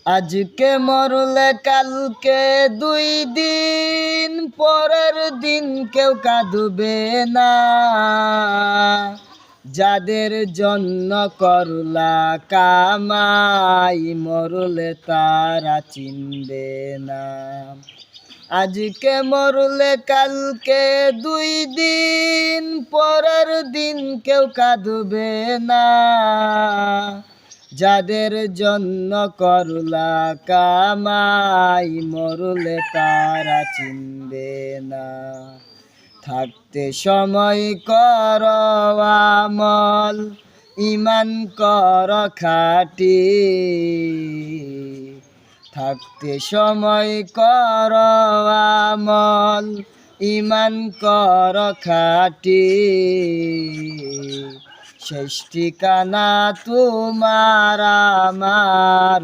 আজকে মরলে কালকে 2 দিন, পরের দিন কেউ কাঁদবে না। যাদের জন্য করলা কামাই, মরলে তারা চিনবে না। আজকে মরলে কালকে 2 দিন, পরের দিন কেউ কাঁদবে না। যাদের জন্য করলা কামাই, মরলে তারা চিনবে না। থাকতে সময় কর আমল, ঈমান কর খাঁটি। থাকতে সময় কর আমল, ঈমান কর খাঁটি। শেষ ঠিকানা তোমার আমার।